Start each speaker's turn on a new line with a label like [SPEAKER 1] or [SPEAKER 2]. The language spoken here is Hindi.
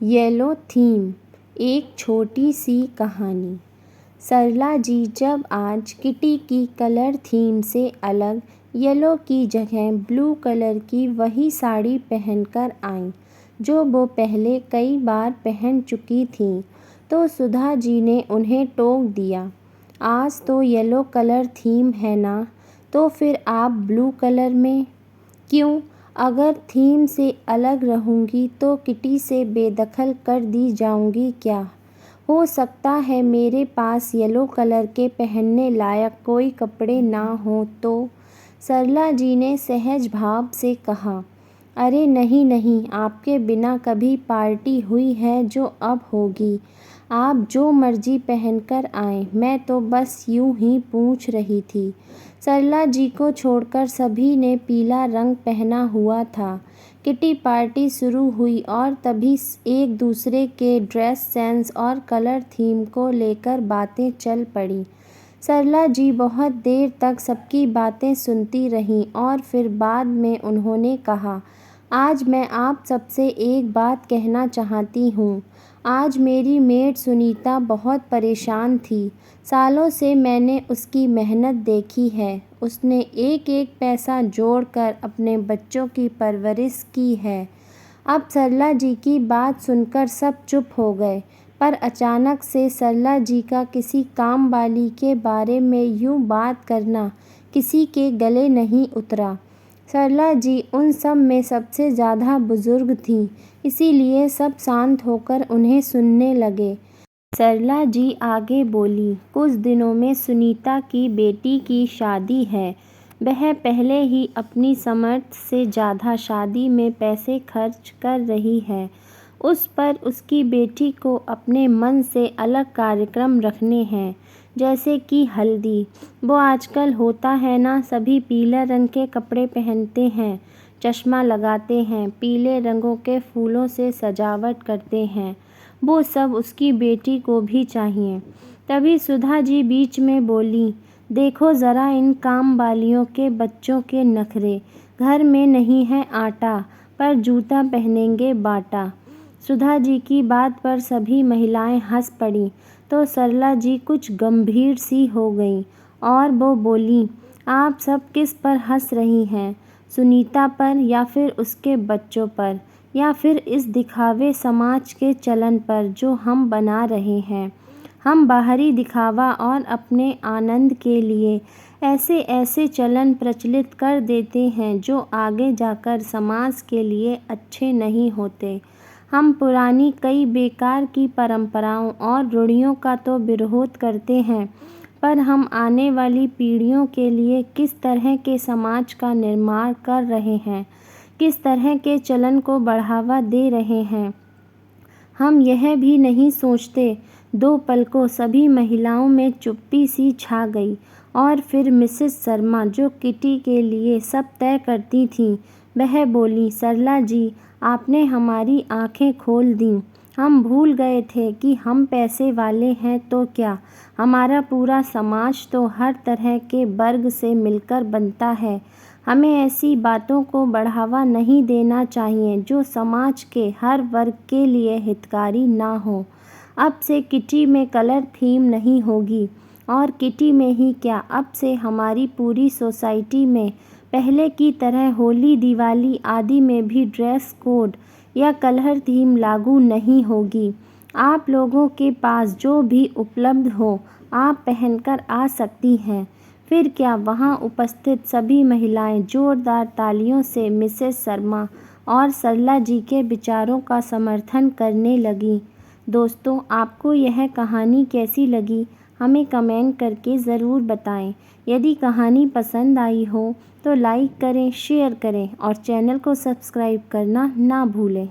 [SPEAKER 1] येलो थीम, एक छोटी सी कहानी। सरला जी जब आज किटी की कलर थीम से अलग येलो की जगह ब्लू कलर की वही साड़ी पहनकर आईं जो वो पहले कई बार पहन चुकी थीं, तो सुधा जी ने उन्हें टोक दिया, आज तो येलो कलर थीम है ना, तो फिर आप ब्लू कलर में क्यों? अगर थीम से अलग रहूँगी तो किटी से बेदखल कर दी जाऊँगी क्या? हो सकता है मेरे पास येलो कलर के पहनने लायक कोई कपड़े ना हों तो? सरला जी ने सहज भाव से कहा, अरे नहीं नहीं, आपके बिना कभी पार्टी हुई है जो अब होगी। आप जो मर्जी पहनकर आएं, मैं तो बस यूं ही पूछ रही थी। सरला जी को छोड़कर सभी ने पीला रंग पहना हुआ था। किटी पार्टी शुरू हुई और तभी एक दूसरे के ड्रेस सेंस और कलर थीम को लेकर बातें चल पड़ी। सरला जी बहुत देर तक सबकी बातें सुनती रहीं और फिर बाद में उन्होंने कहा, आज मैं आप सबसे एक बात कहना चाहती हूँ। आज मेरी मेड सुनीता बहुत परेशान थी। सालों से मैंने उसकी मेहनत देखी है। उसने एक एक पैसा जोड़कर अपने बच्चों की परवरिश की है। अब सरला जी की बात सुनकर सब चुप हो गए, पर अचानक से सरला जी का किसी काम वाली के बारे में यूँ बात करना किसी के गले नहीं उतरा। सरला जी उन सब में सबसे ज़्यादा बुजुर्ग थीं, इसीलिए सब शांत होकर उन्हें सुनने लगे। सरला जी आगे बोली, कुछ दिनों में सुनीता की बेटी की शादी है। वह पहले ही अपनी समर्थ से ज़्यादा शादी में पैसे खर्च कर रही है। उस पर उसकी बेटी को अपने मन से अलग कार्यक्रम रखने हैं, जैसे कि हल्दी। वो आजकल होता है ना, सभी पीले रंग के कपड़े पहनते हैं, चश्मा लगाते हैं, पीले रंगों के फूलों से सजावट करते हैं। वो सब उसकी बेटी को भी चाहिए। तभी सुधा जी बीच में बोली, देखो ज़रा इन काम वालियों के बच्चों के नखरे। घर में नहीं है आटा, पर जूता पहनेंगे बाटा। सुधा जी की बात पर सभी महिलाएं हंस पड़ीं, तो सरला जी कुछ गंभीर सी हो गईं और वो बोली, आप सब किस पर हंस रही हैं? सुनीता पर या फिर उसके बच्चों पर, या फिर इस दिखावे समाज के चलन पर जो हम बना रहे हैं? हम बाहरी दिखावा और अपने आनंद के लिए ऐसे ऐसे चलन प्रचलित कर देते हैं जो आगे जाकर समाज के लिए अच्छे नहीं होते। हम पुरानी कई बेकार की परंपराओं और रूढ़ियों का तो विरोध करते हैं, पर हम आने वाली पीढ़ियों के लिए किस तरह के समाज का निर्माण कर रहे हैं, किस तरह के चलन को बढ़ावा दे रहे हैं, हम यह भी नहीं सोचते। दो पल को सभी महिलाओं में चुप्पी सी छा गई और फिर मिसेस शर्मा, जो किटी के लिए सब तय करती थीं, वह बोली, सरला जी, आपने हमारी आंखें खोल दीं। हम भूल गए थे कि हम पैसे वाले हैं तो क्या, हमारा पूरा समाज तो हर तरह के वर्ग से मिलकर बनता है। हमें ऐसी बातों को बढ़ावा नहीं देना चाहिए जो समाज के हर वर्ग के लिए हितकारी ना हो। अब से किटी में कलर थीम नहीं होगी, और किटी में ही क्या, अब से हमारी पूरी सोसाइटी में पहले की तरह होली, दिवाली आदि में भी ड्रेस कोड या कलर थीम लागू नहीं होगी। आप लोगों के पास जो भी उपलब्ध हो, आप पहनकर आ सकती हैं। फिर क्या? वहाँ उपस्थित सभी महिलाएं जोरदार तालियों से मिसेस शर्मा और सरला जी के विचारों का समर्थन करने लगीं। दोस्तों, आपको यह कहानी कैसी लगी, हमें कमेंट करके ज़रूर बताएं। यदि कहानी पसंद आई हो तो लाइक करें, शेयर करें और चैनल को सब्सक्राइब करना ना भूलें।